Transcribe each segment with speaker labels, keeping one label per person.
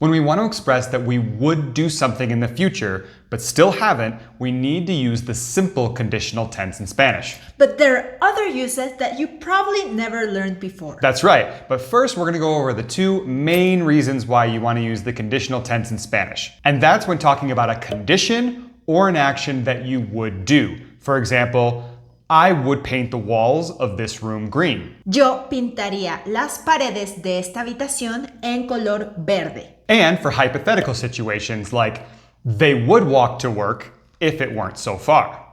Speaker 1: When we want to express that we would do something in the future, but still haven't, we need to use the simple conditional tense in Spanish.
Speaker 2: But there are other uses that you probably never learned before.
Speaker 1: That's right, but first we're going to go over the two main reasons why you want to use the conditional tense in Spanish. And that's when talking about a condition or an action that you would do. For example, I would paint the walls of this room green.
Speaker 2: Yo pintaría las paredes de esta habitación en color verde.
Speaker 1: And for hypothetical situations like, they would walk to work if it weren't so far.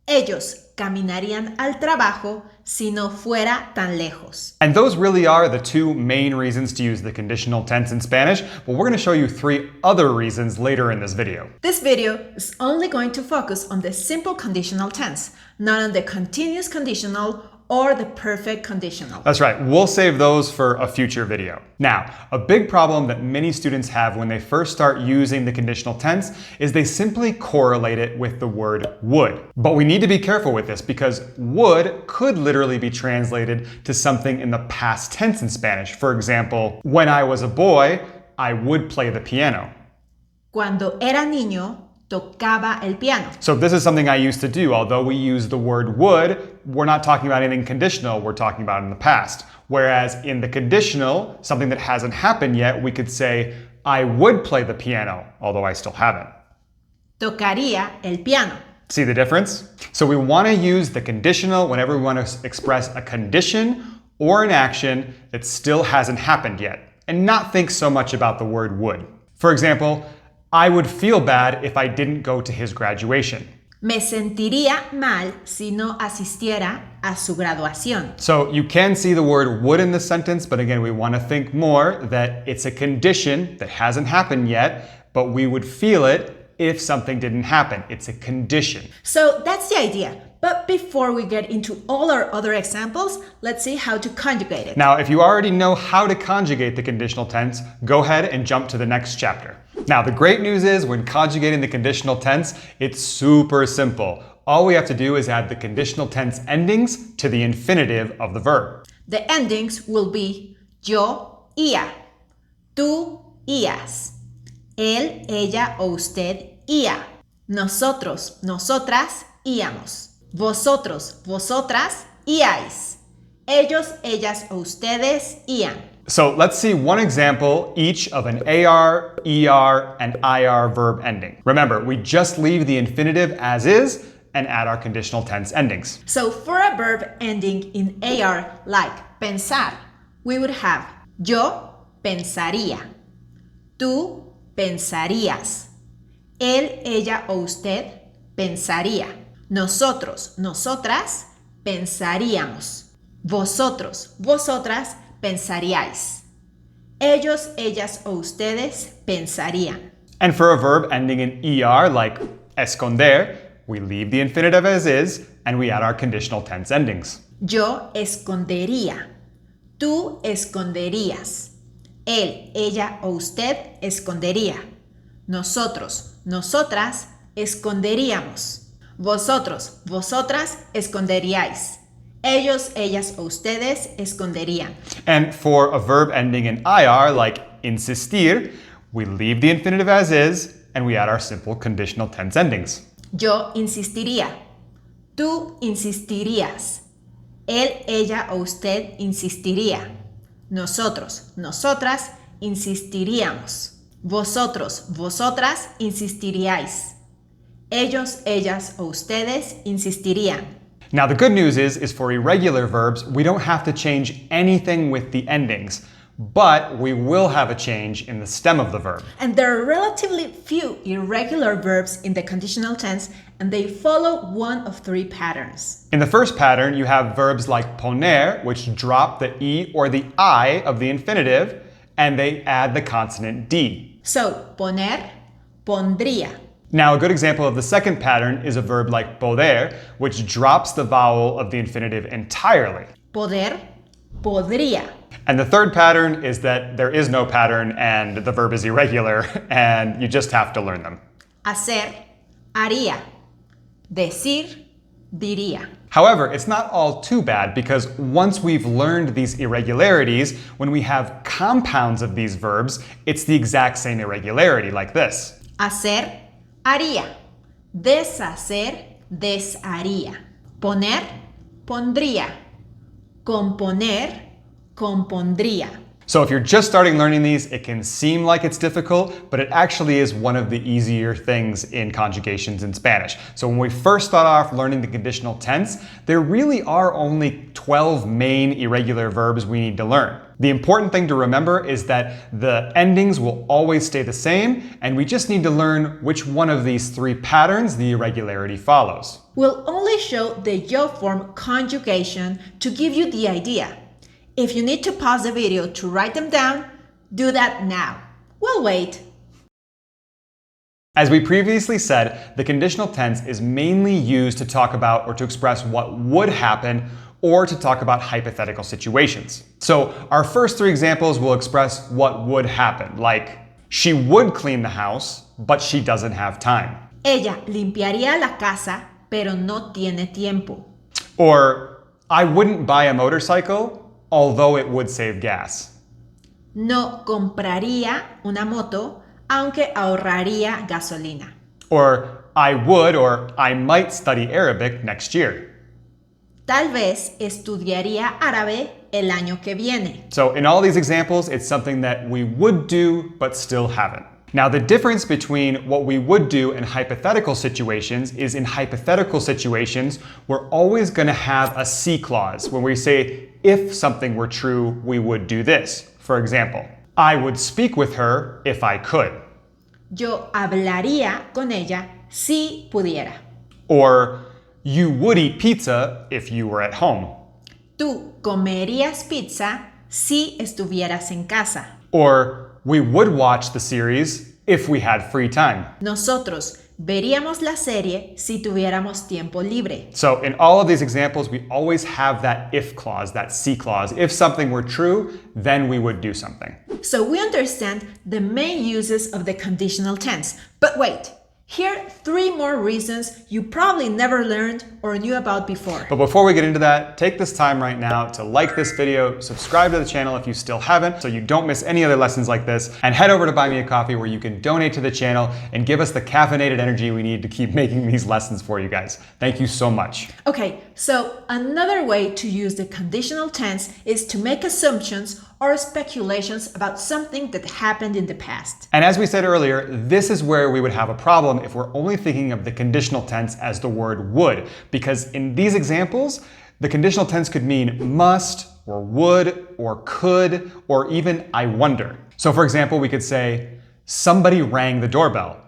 Speaker 2: Ellos caminarían al trabajo si no fuera tan lejos.
Speaker 1: And those really are the two main reasons to use the conditional tense in Spanish, but we're going to show you 3 other reasons later in this video.
Speaker 2: This video is only going to focus on the simple conditional tense, not on the continuous conditional or the perfect conditional.
Speaker 1: That's right, we'll save those for a future video. Now, a big problem that many students have when they first start using the conditional tense is they simply correlate it with the word would. But we need to be careful with this because would could literally be translated to something in the past tense in Spanish. For example, when I was a boy, I would play the piano.
Speaker 2: Cuando era niño, tocaba el piano.
Speaker 1: So this is something I used to do. Although we use the word would, we're not talking about anything conditional, we're talking about in the past. Whereas in the conditional, something that hasn't happened yet, we could say, I would play the piano, although I still haven't.
Speaker 2: Tocaría el piano.
Speaker 1: See the difference? So we want to use the conditional whenever we want to express a condition or an action that still hasn't happened yet, and not think so much about the word would. For example, I would feel bad if I didn't go to his graduation.
Speaker 2: Me sentiría mal si no asistiera a su graduación.
Speaker 1: So you can see the word would in this sentence, but again, we want to think more that it's a condition that hasn't happened yet, but we would feel it if something didn't happen. It's a condition.
Speaker 2: So that's the idea. But before we get into all our other examples, let's see how to conjugate it.
Speaker 1: Now, if you already know how to conjugate the conditional tense, go ahead and jump to the next chapter. Now, the great news is when conjugating the conditional tense, it's super simple. All we have to do is add the conditional tense endings to the infinitive of the verb.
Speaker 2: The endings will be yo, ia, tú, ias, él, ella o usted, ia, nosotros, nosotras, íamos. Vosotros, vosotras, iáis. Ellos, ellas o ustedes, ian.
Speaker 1: So let's see one example each of an AR, ER, and IR verb ending. Remember, we just leave the infinitive as is and add our conditional tense endings.
Speaker 2: So for a verb ending in AR like pensar, we would have yo pensaría, tú pensarías, él, ella o usted pensaría. Nosotros, nosotras, pensaríamos. Vosotros, vosotras, pensaríais. Ellos, ellas o ustedes pensarían.
Speaker 1: And for a verb ending in ER, like esconder, we leave the infinitive as is and we add our conditional tense endings.
Speaker 2: Yo escondería. Tú esconderías. Él, ella o usted escondería. Nosotros, nosotras, esconderíamos. Vosotros, vosotras, esconderíais. Ellos, ellas o ustedes esconderían.
Speaker 1: And for a verb ending in IR, like insistir, we leave the infinitive as is and we add our simple conditional tense endings.
Speaker 2: Yo insistiría. Tú insistirías. Él, ella o usted insistiría. Nosotros, nosotras insistiríamos. Vosotros, vosotras insistiríais. Ellos, ellas o ustedes insistirían.
Speaker 1: Now the good news is for irregular verbs, we don't have to change anything with the endings, but we will have a change in the stem of the verb.
Speaker 2: And there are relatively few irregular verbs in the conditional tense, and they follow one of 3 patterns.
Speaker 1: In the first pattern, you have verbs like poner, which drop the E or the I of the infinitive, and they add the consonant D.
Speaker 2: So, poner, pondría.
Speaker 1: Now, a good example of the second pattern is a verb like poder, which drops the vowel of the infinitive entirely.
Speaker 2: Poder, podría.
Speaker 1: And the third pattern is that there is no pattern and the verb is irregular and you just have to learn them.
Speaker 2: Hacer, haría. Decir, diría.
Speaker 1: However, it's not all too bad because once we've learned these irregularities, when we have compounds of these verbs, it's the exact same irregularity, like this.
Speaker 2: Hacer, haría. Deshacer, desharía. Poner, pondría. Componer, compondría.
Speaker 1: So if you're just starting learning these, it can seem like it's difficult, but it actually is one of the easier things in conjugations in Spanish. So when we first start off learning the conditional tense, there really are only 12 main irregular verbs we need to learn. The important thing to remember is that the endings will always stay the same, and we just need to learn which one of these three patterns the irregularity follows.
Speaker 2: We'll only show the yo form conjugation to give you the idea. If you need to pause the video to write them down, do that now. We'll wait.
Speaker 1: As we previously said, the conditional tense is mainly used to talk about or to express what would happen or to talk about hypothetical situations. So our first three examples will express what would happen, like she would clean the house, but she doesn't have time.
Speaker 2: Ella limpiaría la casa, pero no tiene tiempo.
Speaker 1: Or I wouldn't buy a motorcycle, although it would save gas.
Speaker 2: No compraría una moto, aunque ahorraría gasolina.
Speaker 1: Or I would or I might study Arabic next year.
Speaker 2: Tal vez estudiaría árabe el año que viene.
Speaker 1: So in all these examples, it's something that we would do but still haven't. Now the difference between what we would do in hypothetical situations is in hypothetical situations, we're always going to have a C clause when we say if something were true, we would do this. For example, I would speak with her if I could.
Speaker 2: Yo hablaría con ella si pudiera.
Speaker 1: Or you would eat pizza if you were at home.
Speaker 2: Tú comerías pizza si estuvieras en casa.
Speaker 1: Or we would watch the series if we had free time.
Speaker 2: Nosotros veríamos la serie si tuviéramos tiempo libre.
Speaker 1: So in all of these examples, we always have that if clause, that C clause. If something were true, then we would do something.
Speaker 2: So we understand the main uses of the conditional tense. But wait, here are three more reasons you probably never learned or knew about before.
Speaker 1: But before we get into that, take this time right now to like this video, subscribe to the channel if you still haven't so you don't miss any other lessons like this, and head over to Buy Me a Coffee where you can donate to the channel and give us the caffeinated energy we need to keep making these lessons for you guys. Thank you so much.
Speaker 2: Okay, so another way to use the conditional tense is to make assumptions or speculations about something that happened in the past.
Speaker 1: And as we said earlier, this is where we would have a problem if we're only thinking of the conditional tense as the word would, because in these examples, the conditional tense could mean must, or would, or could, or even I wonder. So for example, we could say, somebody rang the doorbell.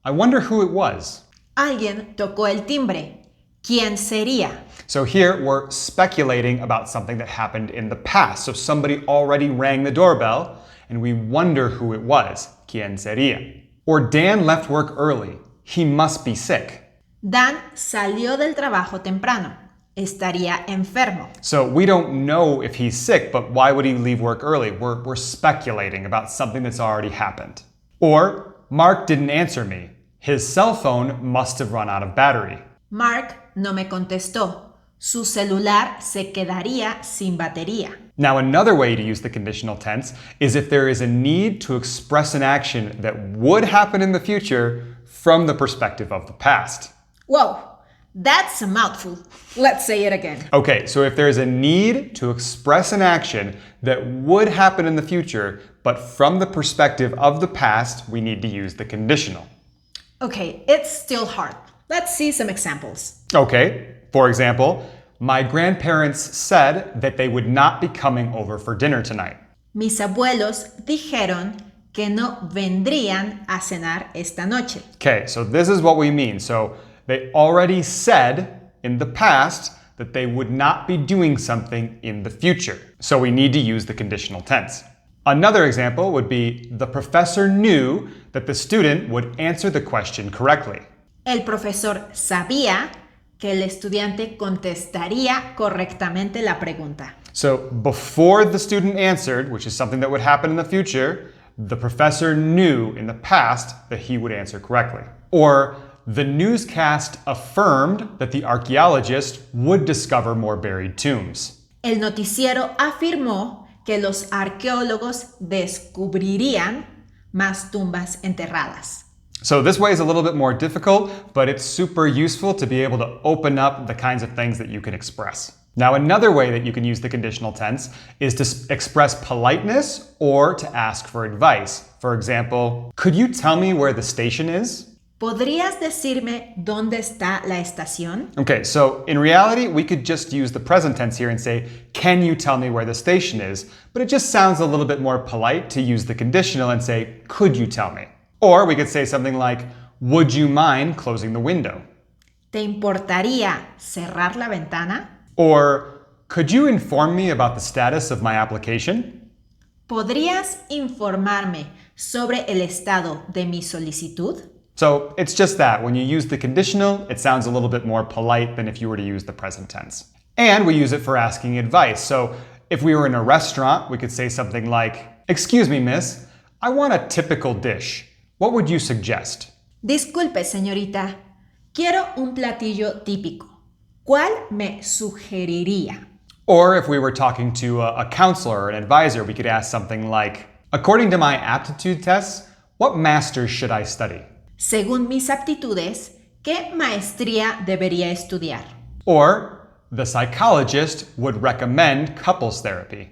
Speaker 1: I wonder who it was.
Speaker 2: Alguien tocó el timbre. ¿Quién sería?
Speaker 1: So here we're speculating about something that happened in the past. So somebody already rang the doorbell and we wonder who it was. ¿Quién sería? Or Dan left work early. He must be sick.
Speaker 2: Dan salió del trabajo temprano. Estaría enfermo.
Speaker 1: So we don't know if he's sick, but why would he leave work early? We're speculating about something that's already happened. Or Mark didn't answer me. His cell phone must have run out of battery.
Speaker 2: Mark no me contestó. Su celular se quedaría sin batería.
Speaker 1: Now, another way to use the conditional tense is if there is a need to express an action that would happen in the future from the perspective of the past.
Speaker 2: Whoa, that's a mouthful. Let's say it again.
Speaker 1: Okay, so if there is a need to express an action that would happen in the future, but from the perspective of the past, we need to use the conditional.
Speaker 2: Okay, it's still hard. Let's see some examples.
Speaker 1: Okay, for example, my grandparents said that they would not be coming over for dinner tonight.
Speaker 2: Mis abuelos dijeron que no vendrían a cenar esta noche.
Speaker 1: Okay, so this is what we mean. So they already said in the past that they would not be doing something in the future. So we need to use the conditional tense. Another example would be the professor knew that the student would answer the question correctly.
Speaker 2: El profesor sabía que el estudiante contestaría correctamente la pregunta.
Speaker 1: So before the student answered, which is something that would happen in the future, the professor knew in the past that he would answer correctly. Or the newscast affirmed that the archaeologist would discover more buried tombs.
Speaker 2: El noticiero afirmó que los arqueólogos descubrirían más tumbas enterradas.
Speaker 1: So this way is a little bit more difficult, but it's super useful to be able to open up the kinds of things that you can express. Now, another way that you can use the conditional tense is to express politeness or to ask for advice. For example, could you tell me where the station is?
Speaker 2: ¿Podrías decirme dónde está la estación?
Speaker 1: Okay, so in reality, we could just use the present tense here and say, can you tell me where the station is? But it just sounds a little bit more polite to use the conditional and say, could you tell me? Or we could say something like, would you mind closing the window?
Speaker 2: ¿Te importaría cerrar la ventana?
Speaker 1: Or, could you inform me about the status of my application?
Speaker 2: ¿Podrías informarme sobre el estado de mi solicitud?
Speaker 1: So it's just that. When you use the conditional, it sounds a little bit more polite than if you were to use the present tense. And we use it for asking advice. So if we were in a restaurant, we could say something like, excuse me, miss, I want a typical dish. What would you suggest?
Speaker 2: Disculpe, señorita. Quiero un platillo típico. ¿Cuál me sugeriría?
Speaker 1: Or if we were talking to a counselor or an advisor, we could ask something like, according to my aptitude tests, what masters should I study?
Speaker 2: Según mis aptitudes, ¿qué maestría debería estudiar?
Speaker 1: Or, the psychologist would recommend couples therapy.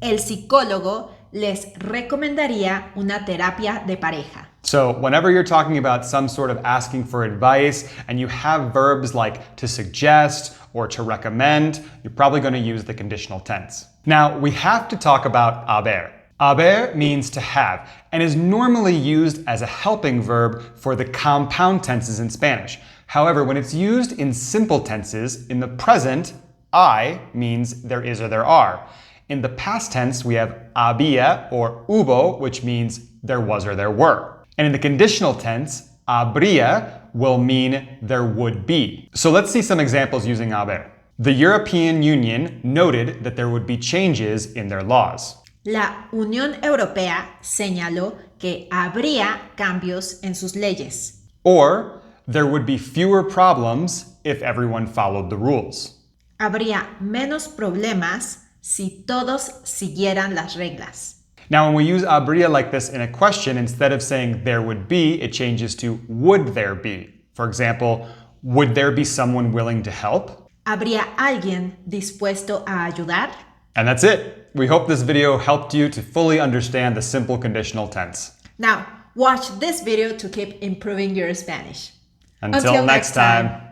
Speaker 2: El psicólogo les recomendaría una terapia de pareja.
Speaker 1: So whenever you're talking about some sort of asking for advice and you have verbs like to suggest or to recommend, you're probably going to use the conditional tense. Now, we have to talk about haber. Haber means to have and is normally used as a helping verb for the compound tenses in Spanish. However, when it's used in simple tenses, in the present, I means there is or there are. In the past tense, we have había or hubo, which means there was or there were. And in the conditional tense, habría will mean there would be. So let's see some examples using haber. The European Union noted that there would be changes in their laws.
Speaker 2: La Unión Europea señaló que habría cambios en sus leyes.
Speaker 1: Or, there would be fewer problems if everyone followed the rules.
Speaker 2: Habría menos problemas si todos siguieran las reglas.
Speaker 1: Now, when we use habría like this in a question, instead of saying there would be, it changes to would there be. For example, would there be someone willing to help?
Speaker 2: ¿Habría alguien dispuesto a ayudar?
Speaker 1: And that's it. We hope this video helped you to fully understand the simple conditional tense.
Speaker 2: Now, watch this video to keep improving your Spanish.
Speaker 1: Until next time.